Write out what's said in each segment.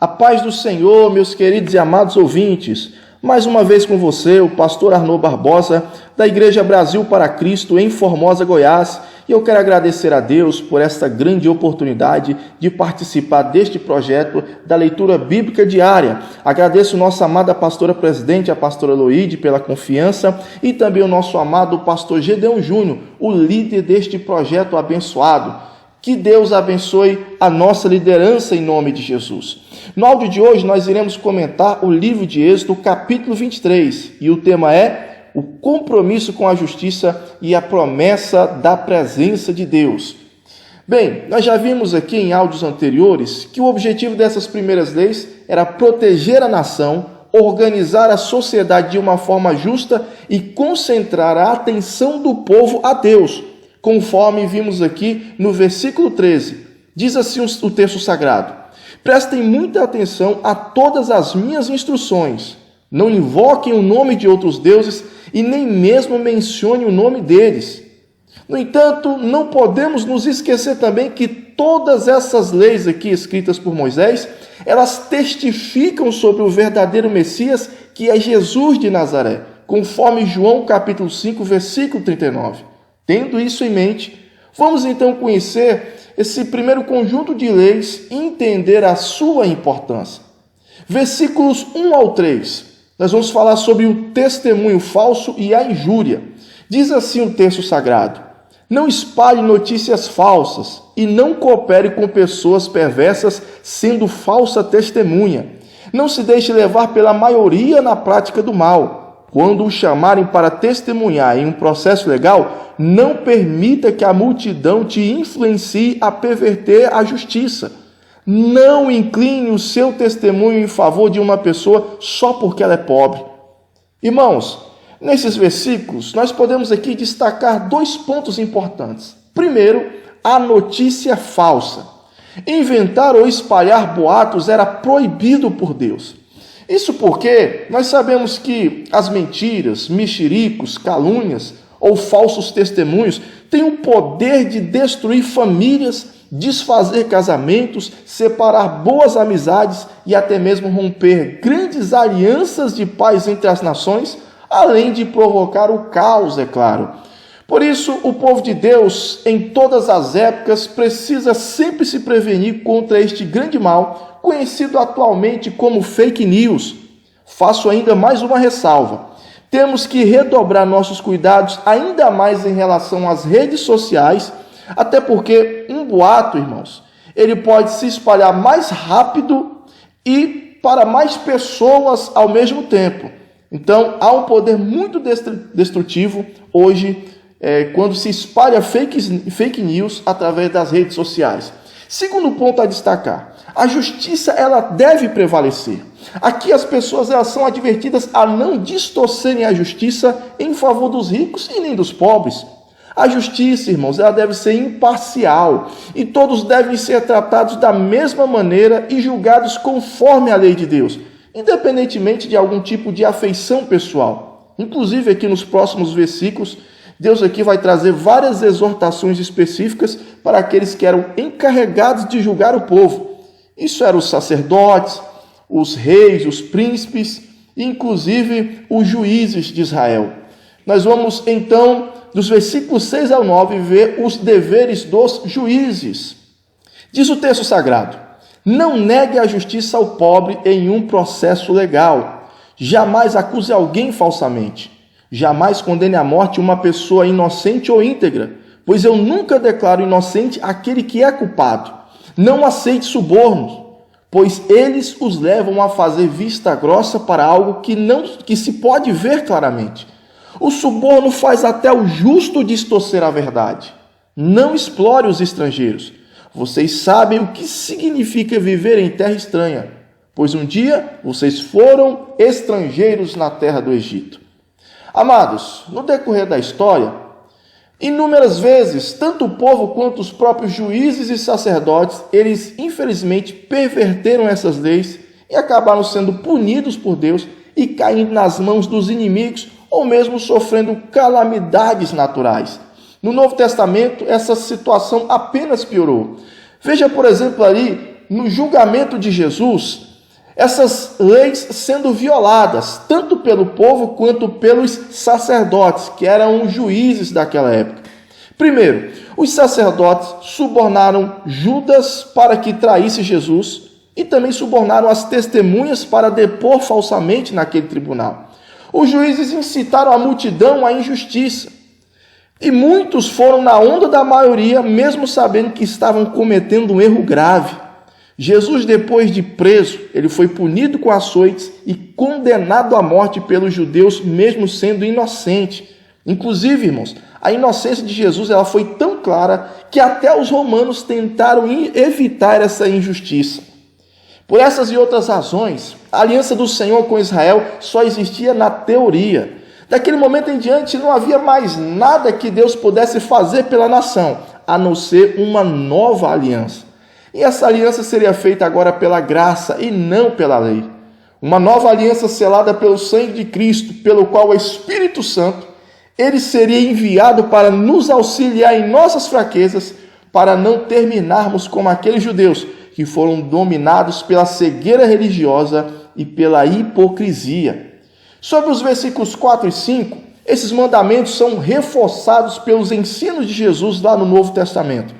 A paz do Senhor, meus queridos e amados ouvintes. Mais uma vez com você, o pastor Arnaud Barbosa, da Igreja Brasil para Cristo, em Formosa, Goiás. E eu quero agradecer a Deus por esta grande oportunidade de participar deste projeto da leitura bíblica diária. Agradeço nossa amada pastora presidente, a pastora Loide, pela confiança, e também o nosso amado pastor Gedeon Júnior, o líder deste projeto abençoado. Que Deus abençoe a nossa liderança em nome de Jesus. No áudio de hoje nós iremos comentar o livro de Êxodo, capítulo 23, e o tema é o compromisso com a justiça e a promessa da presença de Deus. Bem, nós já vimos aqui em áudios anteriores que o objetivo dessas primeiras leis era proteger a nação, organizar a sociedade de uma forma justa e concentrar a atenção do povo a Deus, conforme vimos aqui no versículo 13. Diz assim o texto sagrado: prestem muita atenção a todas as minhas instruções. Não invoquem o nome de outros deuses e nem mesmo mencionem o nome deles. No entanto, não podemos nos esquecer também que todas essas leis aqui escritas por Moisés, elas testificam sobre o verdadeiro Messias, que é Jesus de Nazaré, conforme João capítulo 5, versículo 39. Tendo isso em mente, vamos então conhecer esse primeiro conjunto de leis e entender a sua importância. Versículos 1 ao 3, nós vamos falar sobre o testemunho falso e a injúria. Diz assim o texto sagrado: não espalhe notícias falsas e não coopere com pessoas perversas sendo falsa testemunha. Não se deixe levar pela maioria na prática do mal. Quando o chamarem para testemunhar em um processo legal, não permita que a multidão te influencie a perverter a justiça. Não incline o seu testemunho em favor de uma pessoa só porque ela é pobre. Irmãos, nesses versículos, nós podemos aqui destacar dois pontos importantes. Primeiro, a notícia falsa. Inventar ou espalhar boatos era proibido por Deus. Isso porque nós sabemos que as mentiras, mexericos, calúnias ou falsos testemunhos têm o poder de destruir famílias, desfazer casamentos, separar boas amizades e até mesmo romper grandes alianças de paz entre as nações, além de provocar o caos, é claro. Por isso, o povo de Deus, em todas as épocas, precisa sempre se prevenir contra este grande mal, conhecido atualmente como fake news. Faço ainda mais uma ressalva. Temos que redobrar nossos cuidados ainda mais em relação às redes sociais, até porque um boato, irmãos, ele pode se espalhar mais rápido e para mais pessoas ao mesmo tempo. Então, há um poder muito destrutivo hoje quando se espalha fake news através das redes sociais. Segundo ponto a destacar: a justiça ela deve prevalecer. Aqui as pessoas elas são advertidas a não distorcerem a justiça em favor dos ricos e nem dos pobres. A justiça, irmãos, ela deve ser imparcial e todos devem ser tratados da mesma maneira e julgados conforme a lei de Deus, independentemente de algum tipo de afeição pessoal. Inclusive aqui nos próximos versículos, Deus aqui vai trazer várias exortações específicas para aqueles que eram encarregados de julgar o povo. Isso eram os sacerdotes, os reis, os príncipes e inclusive os juízes de Israel. Nós vamos então, dos versículos 6 ao 9, ver os deveres dos juízes. Diz o texto sagrado: não negue a justiça ao pobre em um processo legal. Jamais acuse alguém falsamente. Jamais condene à morte uma pessoa inocente ou íntegra, pois eu nunca declaro inocente aquele que é culpado. Não aceite subornos, pois eles os levam a fazer vista grossa para algo que se pode ver claramente. O suborno faz até o justo distorcer a verdade. Não explore os estrangeiros. Vocês sabem o que significa viver em terra estranha, pois um dia vocês foram estrangeiros na terra do Egito. Amados, no decorrer da história, inúmeras vezes, tanto o povo quanto os próprios juízes e sacerdotes, eles infelizmente perverteram essas leis e acabaram sendo punidos por Deus e caindo nas mãos dos inimigos ou mesmo sofrendo calamidades naturais. No Novo Testamento, essa situação apenas piorou. Veja, por exemplo, ali, no julgamento de Jesus, essas leis sendo violadas, tanto pelo povo quanto pelos sacerdotes, que eram os juízes daquela época. Primeiro, os sacerdotes subornaram Judas para que traísse Jesus e também subornaram as testemunhas para depor falsamente naquele tribunal. Os juízes incitaram a multidão à injustiça e muitos foram na onda da maioria, mesmo sabendo que estavam cometendo um erro grave. Jesus, depois de preso, ele foi punido com açoites e condenado à morte pelos judeus, mesmo sendo inocente. Inclusive, irmãos, a inocência de Jesus ela foi tão clara que até os romanos tentaram evitar essa injustiça. Por essas e outras razões, a aliança do Senhor com Israel só existia na teoria. Daquele momento em diante, não havia mais nada que Deus pudesse fazer pela nação, a não ser uma nova aliança. E essa aliança seria feita agora pela graça e não pela lei. Uma nova aliança selada pelo sangue de Cristo, pelo qual o Espírito Santo, ele seria enviado para nos auxiliar em nossas fraquezas, para não terminarmos como aqueles judeus que foram dominados pela cegueira religiosa e pela hipocrisia. Sobre os versículos 4 e 5, esses mandamentos são reforçados pelos ensinos de Jesus lá no Novo Testamento.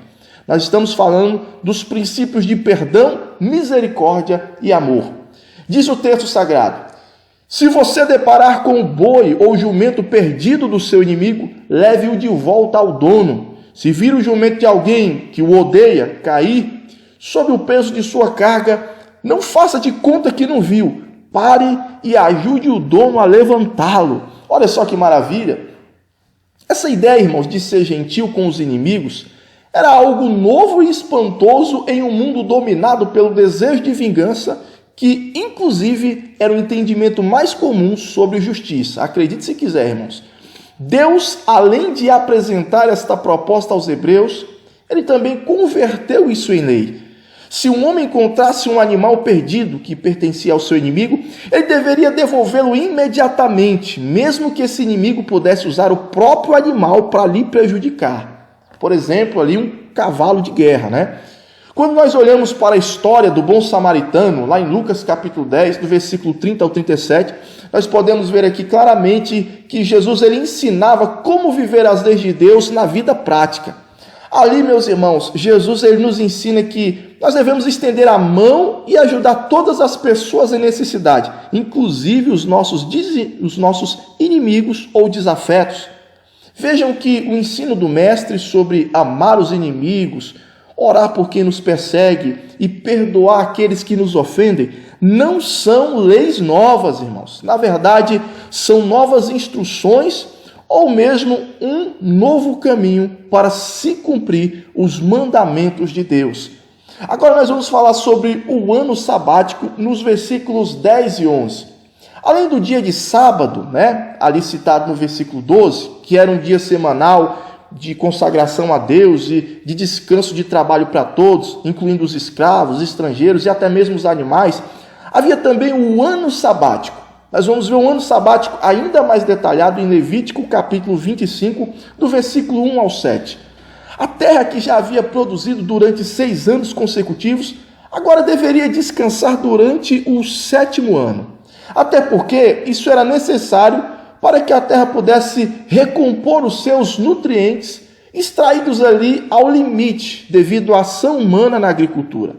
Nós estamos falando dos princípios de perdão, misericórdia e amor. Diz o texto sagrado: se você deparar com o boi ou o jumento perdido do seu inimigo, leve-o de volta ao dono. Se vir o jumento de alguém que o odeia cair sob o peso de sua carga, não faça de conta que não viu. Pare e ajude o dono a levantá-lo. Olha só que maravilha. Essa ideia, irmãos, de ser gentil com os inimigos era algo novo e espantoso em um mundo dominado pelo desejo de vingança, que inclusive era o entendimento mais comum sobre justiça. Acredite se quiser, irmãos. Deus, além de apresentar esta proposta aos hebreus, ele também converteu isso em lei. Se um homem encontrasse um animal perdido que pertencia ao seu inimigo, ele deveria devolvê-lo imediatamente, mesmo que esse inimigo pudesse usar o próprio animal para lhe prejudicar. Por exemplo, ali um cavalo de guerra, né? Quando nós olhamos para a história do bom samaritano, lá em Lucas capítulo 10, do versículo 30 ao 37, nós podemos ver aqui claramente que Jesus ele ensinava como viver as leis de Deus na vida prática. Ali, meus irmãos, Jesus ele nos ensina que nós devemos estender a mão e ajudar todas as pessoas em necessidade, inclusive os nossos inimigos ou desafetos. Vejam que o ensino do Mestre sobre amar os inimigos, orar por quem nos persegue e perdoar aqueles que nos ofendem, não são leis novas, irmãos. Na verdade, são novas instruções ou mesmo um novo caminho para se cumprir os mandamentos de Deus. Agora nós vamos falar sobre o ano sabático nos versículos 10 e 11. Além do dia de sábado, ali citado no versículo 12, que era um dia semanal de consagração a Deus e de descanso de trabalho para todos, incluindo os escravos, estrangeiros e até mesmo os animais, havia também o ano sabático. Nós vamos ver um ano sabático ainda mais detalhado em Levítico, capítulo 25, do versículo 1 ao 7. A terra que já havia produzido durante 6 anos consecutivos, agora deveria descansar durante o 7º ano. Até porque isso era necessário para que a terra pudesse recompor os seus nutrientes, extraídos ali ao limite, devido à ação humana na agricultura.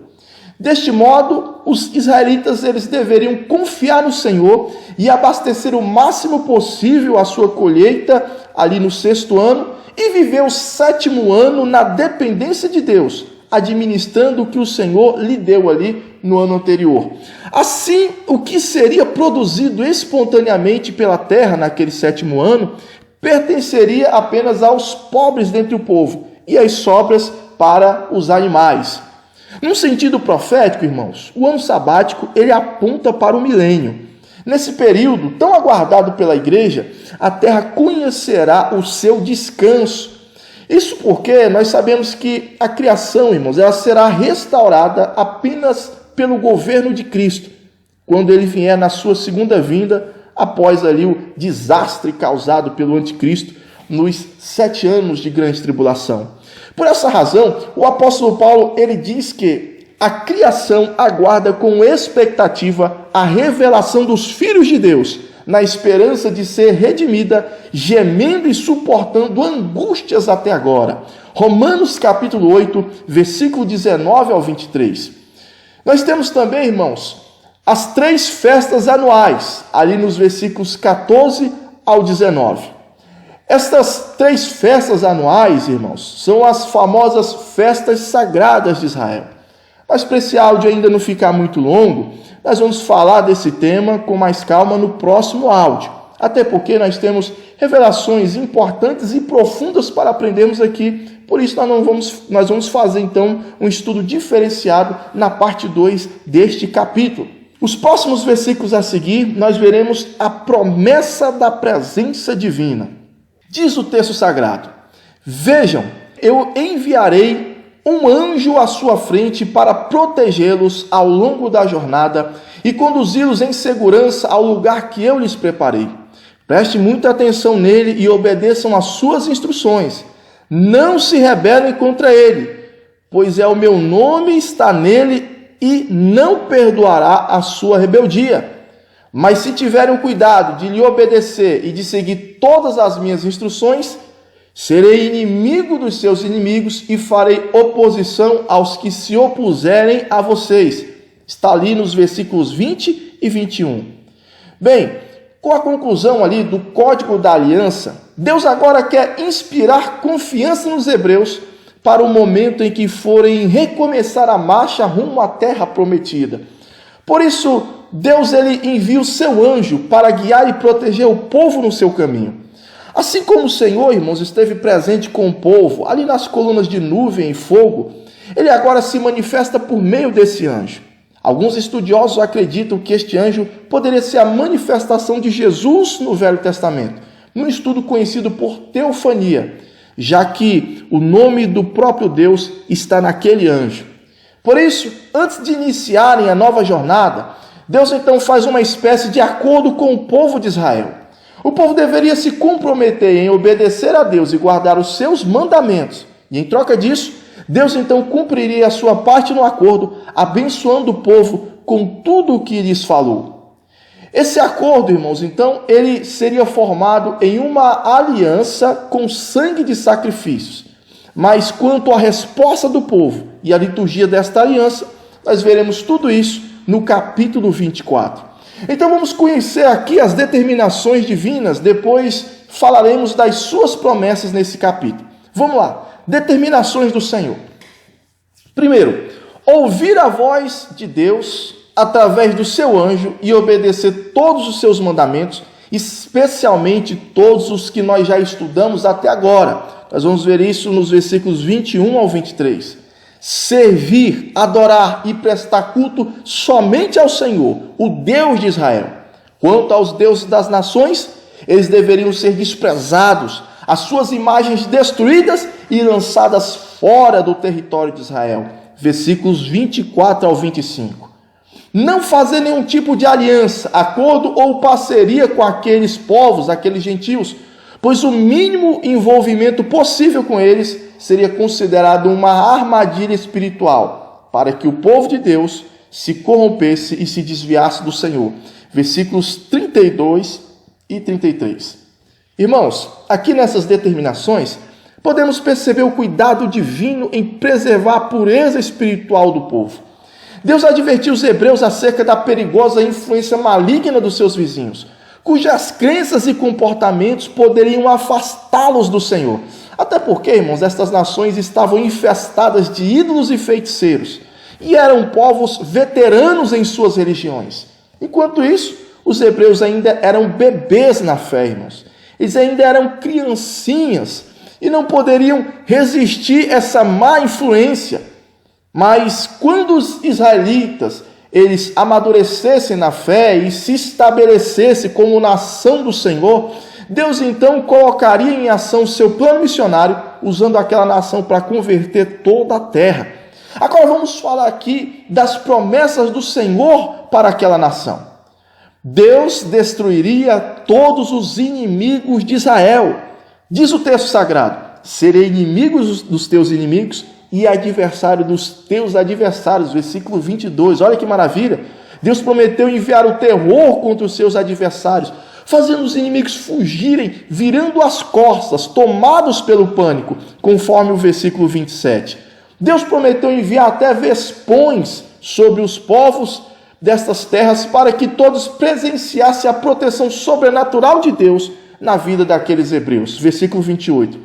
Deste modo, os israelitas eles deveriam confiar no Senhor e abastecer o máximo possível a sua colheita ali no 6º ano e viver o 7º ano na dependência de Deus, administrando o que o Senhor lhe deu ali no ano anterior. Assim, o que seria produzido espontaneamente pela terra naquele 7º ano pertenceria apenas aos pobres dentre o povo e as sobras para os animais. Num sentido profético, irmãos, o ano sabático ele aponta para o milênio. Nesse período tão aguardado pela igreja, a terra conhecerá o seu descanso. Isso porque nós sabemos que a criação, irmãos, ela será restaurada apenas pelo governo de Cristo, quando ele vier na sua segunda vinda, após ali o desastre causado pelo anticristo nos 7 anos de grande tribulação. Por essa razão, o apóstolo Paulo ele diz que a criação aguarda com expectativa a revelação dos filhos de Deus, na esperança de ser redimida, gemendo e suportando angústias até agora. Romanos capítulo 8, versículo 19 ao 23. Nós temos também, irmãos, as 3 festas anuais, ali nos versículos 14 ao 19. Estas 3 festas anuais, irmãos, são as famosas festas sagradas de Israel. Mas para esse áudio ainda não ficar muito longo, nós vamos falar desse tema com mais calma no próximo áudio. Até porque nós temos revelações importantes e profundas para aprendermos aqui. Por isso nós vamos fazer então um estudo diferenciado na parte 2 deste capítulo. Os próximos versículos a seguir, nós veremos a promessa da presença divina. Diz o texto sagrado: vejam, eu enviarei um anjo à sua frente para protegê-los ao longo da jornada e conduzi-los em segurança ao lugar que eu lhes preparei. Preste muita atenção nele e obedeçam às suas instruções. Não se rebelem contra ele, pois o meu nome está nele e não perdoará a sua rebeldia. Mas se tiverem cuidado de lhe obedecer e de seguir todas as minhas instruções, serei inimigo dos seus inimigos e farei oposição aos que se opuserem a vocês. Está ali nos versículos 20 e 21. Bem, com a conclusão ali do Código da Aliança, Deus agora quer inspirar confiança nos hebreus para o momento em que forem recomeçar a marcha rumo à terra prometida. Por isso, Deus ele envia o seu anjo para guiar e proteger o povo no seu caminho. Assim como o Senhor, irmãos, esteve presente com o povo, ali nas colunas de nuvem e fogo, ele agora se manifesta por meio desse anjo. Alguns estudiosos acreditam que este anjo poderia ser a manifestação de Jesus no Velho Testamento, num estudo conhecido por teofania, já que o nome do próprio Deus está naquele anjo. Por isso, antes de iniciarem a nova jornada, Deus então faz uma espécie de acordo com o povo de Israel. O povo deveria se comprometer em obedecer a Deus e guardar os seus mandamentos. E em troca disso, Deus então cumpriria a sua parte no acordo, abençoando o povo com tudo o que lhes falou. Esse acordo, irmãos, então, ele seria formado em uma aliança com sangue de sacrifícios. Mas quanto à resposta do povo e à liturgia desta aliança, nós veremos tudo isso no capítulo 24. Então vamos conhecer aqui as determinações divinas, depois falaremos das suas promessas nesse capítulo. Vamos lá, determinações do Senhor. Primeiro, ouvir a voz de Deus através do seu anjo e obedecer todos os seus mandamentos, especialmente todos os que nós já estudamos até agora. Nós vamos ver isso nos versículos 21 ao 23. Servir, adorar e prestar culto somente ao Senhor, o Deus de Israel. Quanto aos deuses das nações, eles deveriam ser desprezados, as suas imagens destruídas e lançadas fora do território de Israel. Versículos 24 ao 25. Não fazer nenhum tipo de aliança, acordo ou parceria com aqueles povos, aqueles gentios, pois o mínimo envolvimento possível com eles seria considerado uma armadilha espiritual para que o povo de Deus se corrompesse e se desviasse do Senhor. Versículos 32 e 33. Irmãos, aqui nessas determinações, podemos perceber o cuidado divino em preservar a pureza espiritual do povo. Deus advertiu os hebreus acerca da perigosa influência maligna dos seus vizinhos, cujas crenças e comportamentos poderiam afastá-los do Senhor. Até porque, irmãos, estas nações estavam infestadas de ídolos e feiticeiros, e eram povos veteranos em suas religiões. Enquanto isso, os hebreus ainda eram bebês na fé, irmãos. Eles ainda eram criancinhas e não poderiam resistir a essa má influência. Mas quando os israelitas eles amadurecessem na fé e se estabelecessem como nação do Senhor, Deus então colocaria em ação seu plano missionário, usando aquela nação para converter toda a terra. Agora vamos falar aqui das promessas do Senhor para aquela nação. Deus destruiria todos os inimigos de Israel. Diz o texto sagrado: serei inimigo dos teus inimigos e adversário dos teus adversários. Versículo 22, olha que maravilha. Deus prometeu enviar o terror contra os seus adversários, fazendo os inimigos fugirem, virando as costas, tomados pelo pânico, conforme o versículo 27. Deus prometeu enviar até vespões sobre os povos destas terras para que todos presenciassem a proteção sobrenatural de Deus na vida daqueles hebreus. Versículo 28.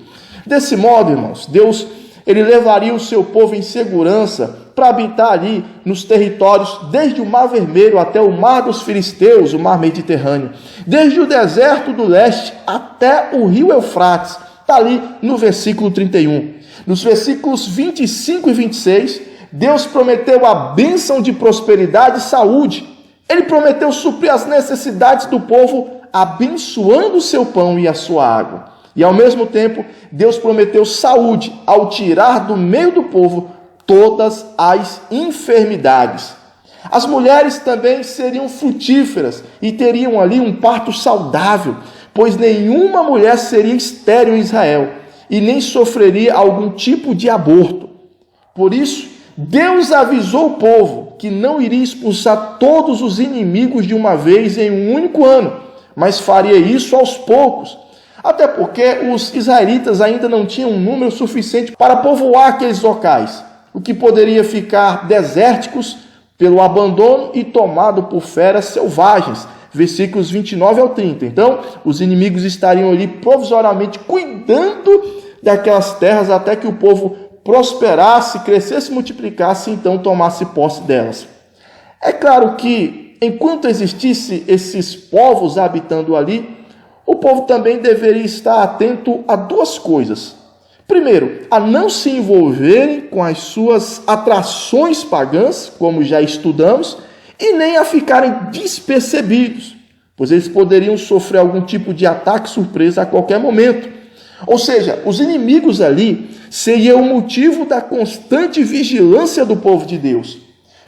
Desse modo, irmãos, Deus ele levaria o seu povo em segurança para habitar ali nos territórios, desde o Mar Vermelho até o Mar dos Filisteus, o Mar Mediterrâneo, desde o deserto do leste até o rio Eufrates, está ali no versículo 31. Nos versículos 25 e 26, Deus prometeu a bênção de prosperidade e saúde. Ele prometeu suprir as necessidades do povo, abençoando o seu pão e a sua água. E ao mesmo tempo, Deus prometeu saúde ao tirar do meio do povo todas as enfermidades. As mulheres também seriam frutíferas e teriam ali um parto saudável, pois nenhuma mulher seria estéril em Israel e nem sofreria algum tipo de aborto. Por isso, Deus avisou o povo que não iria expulsar todos os inimigos de uma vez em um único ano, mas faria isso aos poucos. Até porque os israelitas ainda não tinham um número suficiente para povoar aqueles locais, o que poderia ficar desérticos pelo abandono e tomado por feras selvagens. Versículos 29 ao 30. Então, os inimigos estariam ali provisoriamente cuidando daquelas terras até que o povo prosperasse, crescesse, multiplicasse e então tomasse posse delas. É claro que, enquanto existisse esses povos habitando ali, o povo também deveria estar atento a duas coisas. Primeiro, a não se envolverem com as suas atrações pagãs, como já estudamos, e nem a ficarem despercebidos, pois eles poderiam sofrer algum tipo de ataque surpresa a qualquer momento. Ou seja, os inimigos ali seriam o motivo da constante vigilância do povo de Deus.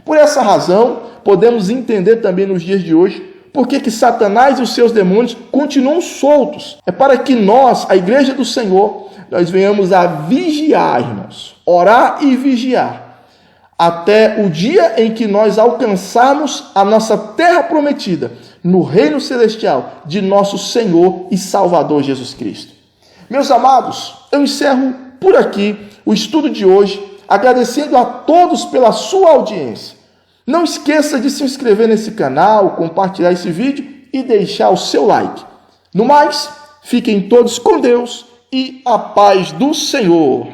Por essa razão, podemos entender também nos dias de hoje por que Satanás e os seus demônios continuam soltos. É para que nós, a igreja do Senhor, nós venhamos a vigiar, irmãos, orar e vigiar, até o dia em que nós alcançarmos a nossa terra prometida, no reino celestial de nosso Senhor e Salvador Jesus Cristo. Meus amados, eu encerro por aqui o estudo de hoje, agradecendo a todos pela sua audiência. Não esqueça de se inscrever nesse canal, compartilhar esse vídeo e deixar o seu like. No mais, fiquem todos com Deus e a paz do Senhor.